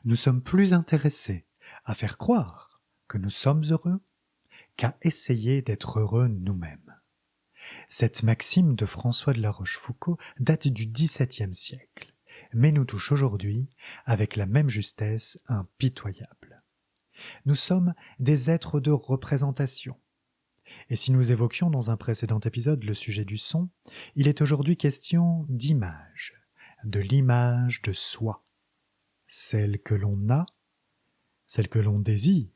Nous sommes plus intéressés à faire croire que nous sommes heureux qu'à essayer d'être heureux nous-mêmes. Cette maxime de François de La Rochefoucauld date du XVIIe siècle, mais nous touche aujourd'hui avec la même justesse impitoyable. Nous sommes des êtres de représentation. Et si nous évoquions dans un précédent épisode le sujet du son, il est aujourd'hui question d'image, de l'image de soi, celle que l'on a, celle que l'on désire,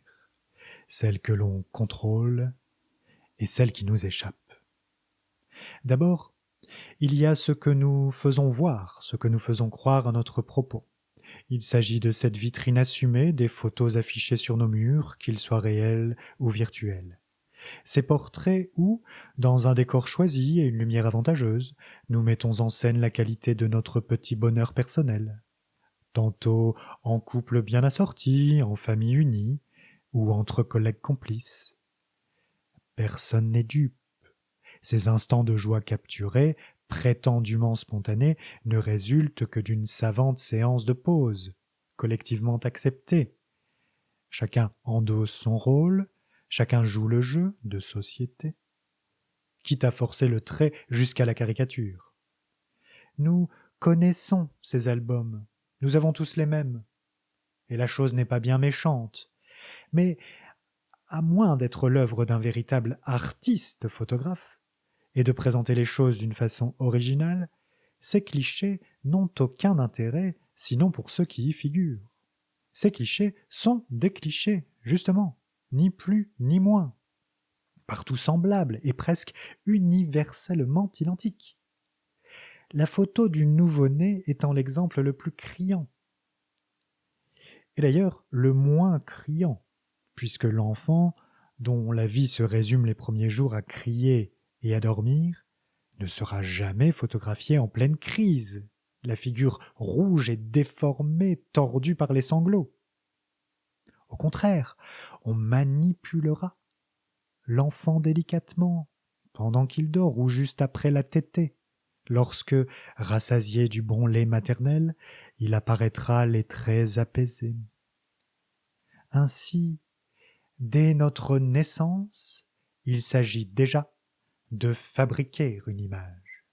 celle que l'on contrôle et celle qui nous échappe. D'abord, il y a ce que nous faisons voir, ce que nous faisons croire à notre propos. Il s'agit de cette vitrine assumée des photos affichées sur nos murs, qu'ils soient réels ou virtuels. Ces portraits où, dans un décor choisi et une lumière avantageuse, nous mettons en scène la qualité de notre petit bonheur personnel. Tantôt en couple bien assorti, en famille unie, ou entre collègues complices. Personne n'est dupe. Ces instants de joie capturés, prétendument spontanés, ne résultent que d'une savante séance de pause, collectivement acceptée. Chacun endosse son rôle, chacun joue le jeu de société, quitte à forcer le trait jusqu'à la caricature. Nous connaissons ces albums, nous avons tous les mêmes, et la chose n'est pas bien méchante, mais à moins d'être l'œuvre d'un véritable artiste photographe, et de présenter les choses d'une façon originale, ces clichés n'ont aucun intérêt sinon pour ceux qui y figurent. Ces clichés sont des clichés, justement, ni plus ni moins, partout semblables et presque universellement identiques. La photo du nouveau-né étant l'exemple le plus criant, et d'ailleurs le moins criant, puisque l'enfant, dont la vie se résume les premiers jours à crier et à dormir, ne sera jamais photographié en pleine crise, la figure rouge et déformée, tordue par les sanglots. Au contraire, on manipulera l'enfant délicatement, pendant qu'il dort ou juste après la tétée, lorsque, rassasié du bon lait maternel, il apparaîtra les traits apaisés. Ainsi, dès notre naissance, il s'agit déjà de fabriquer une image,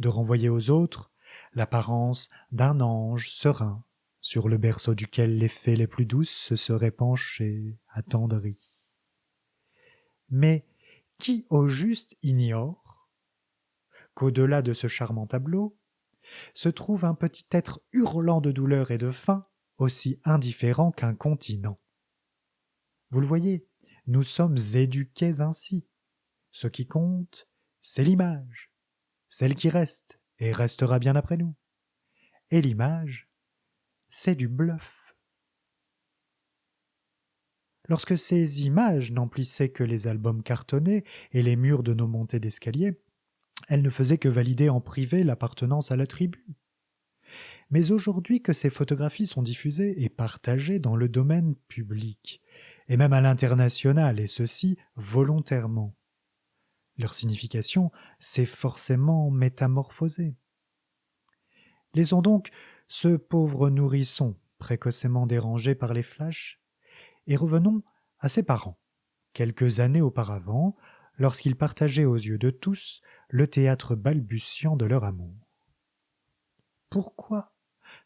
de renvoyer aux autres l'apparence d'un ange serein sur le berceau duquel les fées les plus douces se seraient penchées, attendries. Mais qui au juste ignore qu'au-delà de ce charmant tableau se trouve un petit être hurlant de douleur et de faim, aussi indifférent qu'un continent. Vous le voyez, nous sommes éduqués ainsi. Ce qui compte, c'est l'image, celle qui reste et restera bien après nous. Et l'image, c'est du bluff. Lorsque ces images n'emplissaient que les albums cartonnés et les murs de nos montées d'escalier, elles ne faisaient que valider en privé l'appartenance à la tribu. Mais aujourd'hui que ces photographies sont diffusées et partagées dans le domaine public, et même à l'international, et ceci volontairement, leur signification s'est forcément métamorphosée. Laissons donc ce pauvre nourrisson précocement dérangé par les flashs, et revenons à ses parents, quelques années auparavant, lorsqu'ils partageaient aux yeux de tous le théâtre balbutiant de leur amour. Pourquoi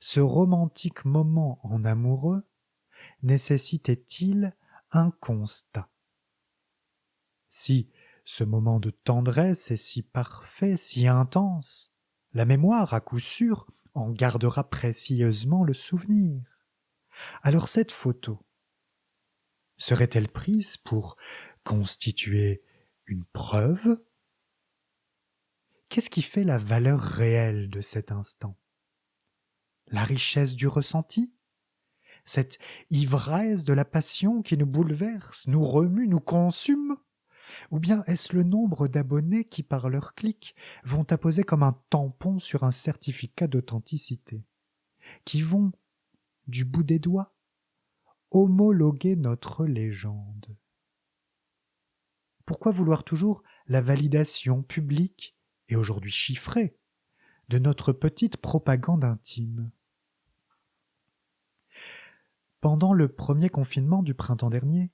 ce romantique moment en amoureux nécessitait-il un constat? Si ce moment de tendresse est si parfait, si intense, la mémoire, à coup sûr, en gardera précieusement le souvenir. Alors cette photo serait-elle prise pour constituer une preuve? Qu'est-ce qui fait la valeur réelle de cet instant? La richesse du ressenti? Cette ivresse de la passion qui nous bouleverse, nous remue, nous consume? Ou bien est-ce le nombre d'abonnés qui, par leur clic, vont apposer comme un tampon sur un certificat d'authenticité, qui vont, du bout des doigts, homologuer notre légende? Pourquoi vouloir toujours la validation publique, et aujourd'hui chiffrée, de notre petite propagande intime? Pendant le premier confinement du printemps dernier,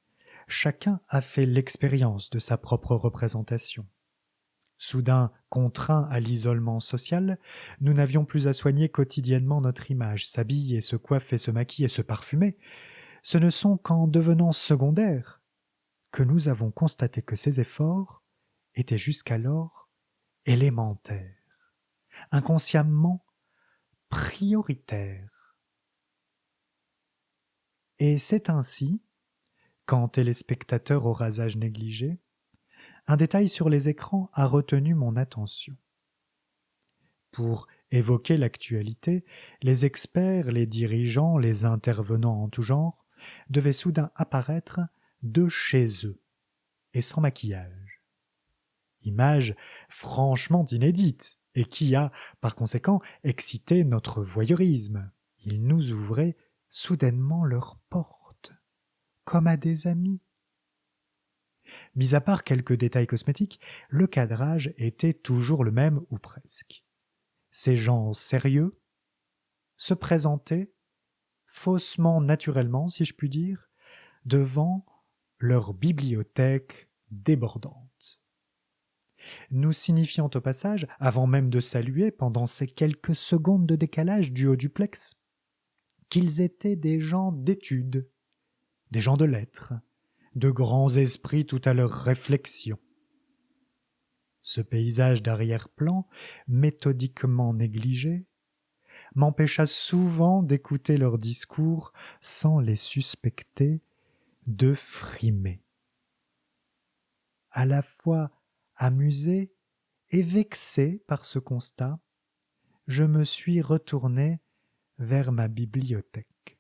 chacun a fait l'expérience de sa propre représentation. Soudain contraints à l'isolement social, nous n'avions plus à soigner quotidiennement notre image, s'habiller, se coiffer, se maquiller, se parfumer. Ce ne sont qu'en devenant secondaires que nous avons constaté que ces efforts étaient jusqu'alors élémentaires, inconsciemment prioritaires. Et c'est ainsi qu'en téléspectateur au rasage négligé, un détail sur les écrans a retenu mon attention. Pour évoquer l'actualité, les experts, les dirigeants, les intervenants en tout genre devaient soudain apparaître de chez eux et sans maquillage. Image franchement inédite et qui a, par conséquent, excité notre voyeurisme. Ils nous ouvraient soudainement leurs portes, comme à des amis. Mis à part quelques détails cosmétiques, le cadrage était toujours le même ou presque. Ces gens sérieux se présentaient, faussement naturellement si je puis dire, devant leur bibliothèque débordante, nous signifiant au passage, avant même de saluer pendant ces quelques secondes de décalage du haut duplex, qu'ils étaient des gens d'études, des gens de lettres, de grands esprits tout à leur réflexion. Ce paysage d'arrière-plan, méthodiquement négligé, m'empêcha souvent d'écouter leurs discours sans les suspecter de frimer. À la fois amusé et vexé par ce constat, je me suis retourné vers ma bibliothèque.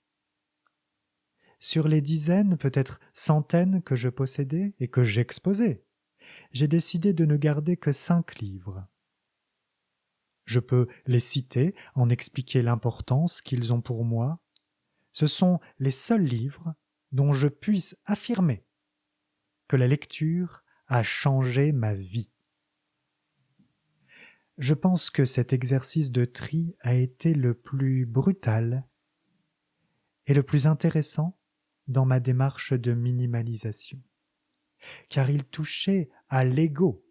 Sur les dizaines, peut-être centaines que je possédais et que j'exposais, j'ai décidé de ne garder que 5 livres. Je peux les citer, en expliquer l'importance qu'ils ont pour moi. Ce sont les seuls livres dont je puisse affirmer que la lecture a changé ma vie. Je pense que cet exercice de tri a été le plus brutal et le plus intéressant dans ma démarche de minimalisation, car il touchait à l'ego,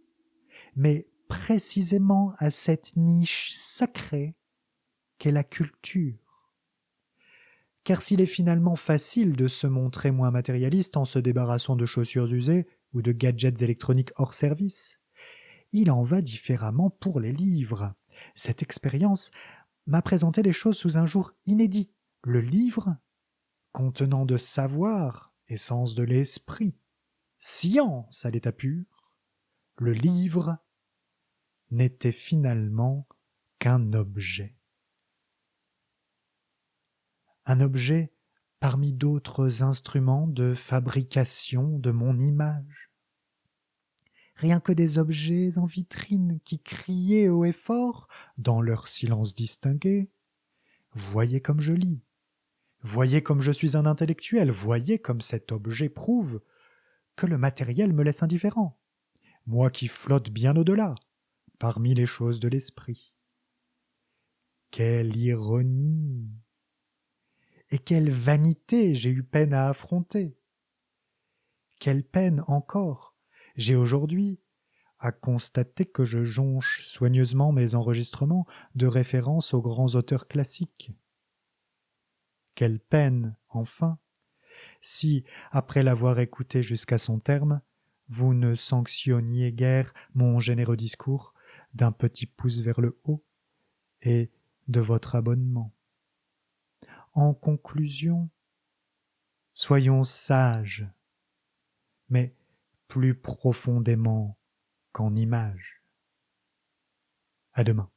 mais précisément à cette niche sacrée qu'est la culture. Car s'il est finalement facile de se montrer moins matérialiste en se débarrassant de chaussures usées ou de gadgets électroniques hors service, il en va différemment pour les livres. Cette expérience m'a présenté les choses sous un jour inédit. Le livre, contenant de savoir, essence de l'esprit, science à l'état pur, le livre n'était finalement qu'un objet. Un objet parmi d'autres instruments de fabrication de mon image. Rien que des objets en vitrine qui criaient haut et fort, dans leur silence distingué. Voyez comme je lis, voyez comme je suis un intellectuel, voyez comme cet objet prouve que le matériel me laisse indifférent, moi qui flotte bien au-delà, parmi les choses de l'esprit. Quelle ironie! Et quelle vanité j'ai eu peine à affronter! Quelle peine encore j'ai aujourd'hui à constater que je jonche soigneusement mes enregistrements de références aux grands auteurs classiques. Quelle peine, enfin, si, après l'avoir écouté jusqu'à son terme, vous ne sanctionniez guère mon généreux discours d'un petit pouce vers le haut et de votre abonnement. En conclusion, soyons sages, mais plus profondément qu'en images. À demain.